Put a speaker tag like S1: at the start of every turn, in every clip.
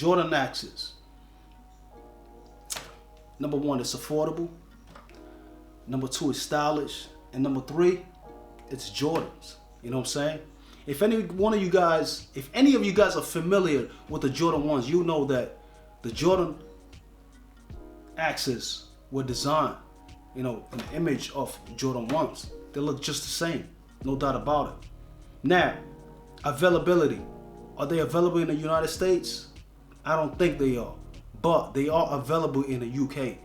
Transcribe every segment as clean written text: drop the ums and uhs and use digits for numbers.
S1: Jordan Axes. Number one, it's affordable. Number two, it's stylish. And number three, it's Jordans. You know what I'm saying? If any of you guys are familiar with the Jordan 1s, you know that the Jordan Axes were designed, you know, in the image of Jordan 1s. They look just the same, no doubt about it. Now, availability. Are they available in the United States? I don't think they are, but they are available in the UK.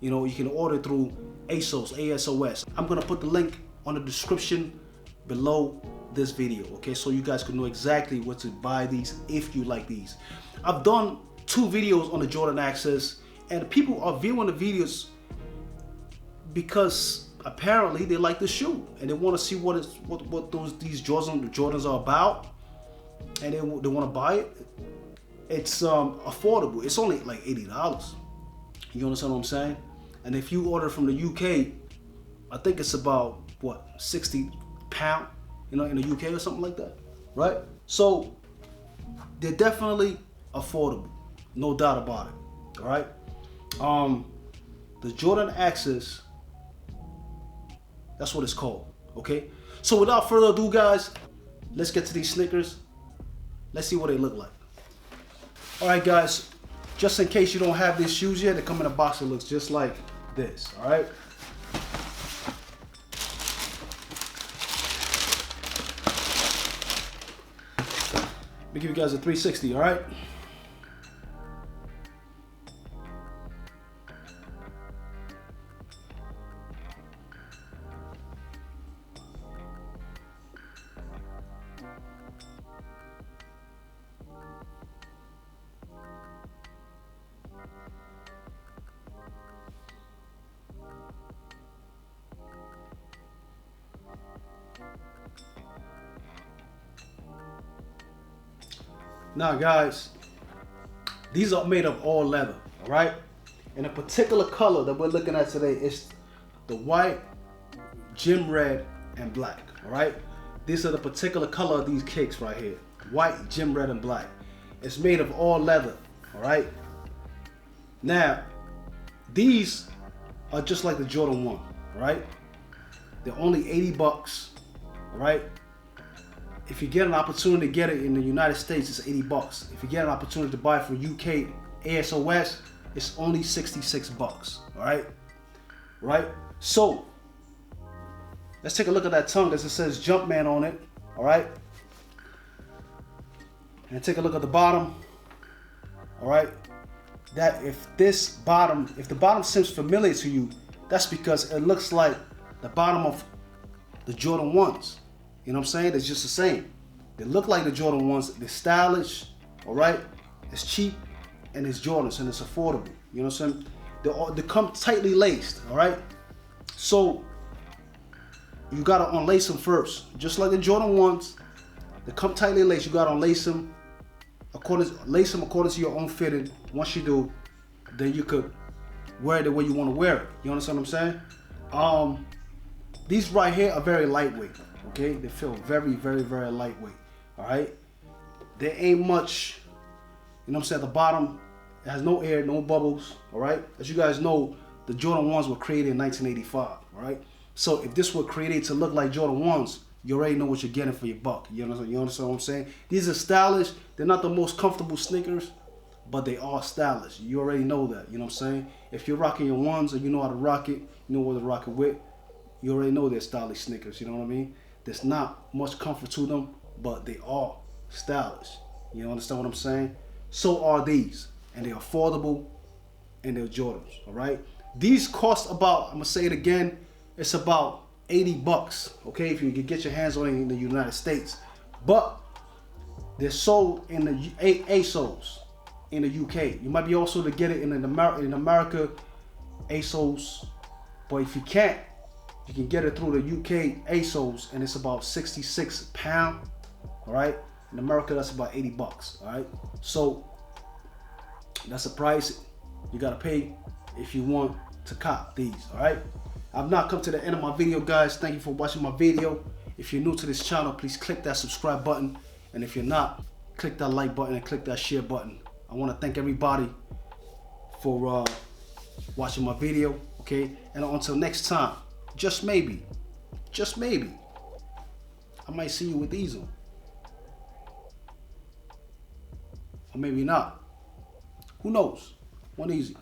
S1: You know, you can order through ASOS. I'm gonna put the link on the description below this video, okay, so you guys can know exactly what to buy these if you like these. I've done 2 videos on the Jordan Axes, and people are viewing the videos because apparently they like the shoe and they want to see what these Jordans are about, and they want to buy it. It's affordable. It's only like $80. You understand what I'm saying? And if you order from the UK, I think it's about what, £60, you know, in the UK or something like that, right? So they're definitely affordable, no doubt about it. All right. The Jordan Axes, that's what it's called. Okay. So without further ado, guys, let's get to these sneakers. Let's see what they look like. All right, guys. Just in case you don't have these shoes yet, they come in a box that looks just like this. All right. Let me give you guys a 360, all right? Now, guys, these are made of all leather, all right? And a particular color that we're looking at today is the white, gym red, and black, all right? These are the particular color of these kicks right here. White, gym red, and black. It's made of all leather, all right? Now, these are just like the Jordan 1, right? They're only 80 bucks, all right? If you get an opportunity to get it in the United States, it's 80 bucks. If you get an opportunity to buy it from UK ASOS, it's only 66 bucks, all right? Right? So, let's take a look at that tongue as it says Jumpman on it, all right? And take a look at the bottom, all right? That if the bottom seems familiar to you, that's because it looks like the bottom of the Jordan 1s. You know what I'm saying? It's just the same. They look like the Jordan 1s. They're stylish, all right? It's cheap, and it's Jordans, and it's affordable. You know what I'm saying? They come tightly laced, all right? So you gotta unlace them first. Just like the Jordan 1s, they come tightly laced. You gotta unlace them according to your own fitting. Once you do, then you could wear it the way you want to wear it. You understand what I'm saying? These right here are very lightweight. Okay, they feel very, very, very lightweight. All right, there ain't much. You know what I'm saying? At the bottom, it has no air, no bubbles. All right, as you guys know, the Jordan 1s were created in 1985. All right, so if this were created to look like Jordan 1s, you already know what you're getting for your buck. You understand what I'm saying? These are stylish. They're not the most comfortable sneakers, but they are stylish. You already know that. You know what I'm saying? If you're rocking your 1s and you know how to rock it, you know what to rock it with, you already know they're stylish sneakers. You know what I mean? There's not much comfort to them, but they are stylish. You understand what I'm saying? So are these, and they're affordable, and they're Jordans. All right. These cost about, I'm gonna say it again, it's about 80 bucks. Okay, if you can get your hands on it in the United States, but they're sold in the ASOS in the UK. You might be also to get it in America, ASOS, but if you can't, you can get it through the UK ASOS, and it's about £66. All right. In America, that's about 80 bucks. All right. So that's the price you gotta pay if you want to cop these. All right. I've now come to the end of my video, guys. Thank you for watching my video. If you're new to this channel, please click that subscribe button, and if you're not, click that like button and click that share button. I want to thank everybody for watching my video, okay? And until next time, just maybe, I might see you with these on. Or maybe not. Who knows? One easy.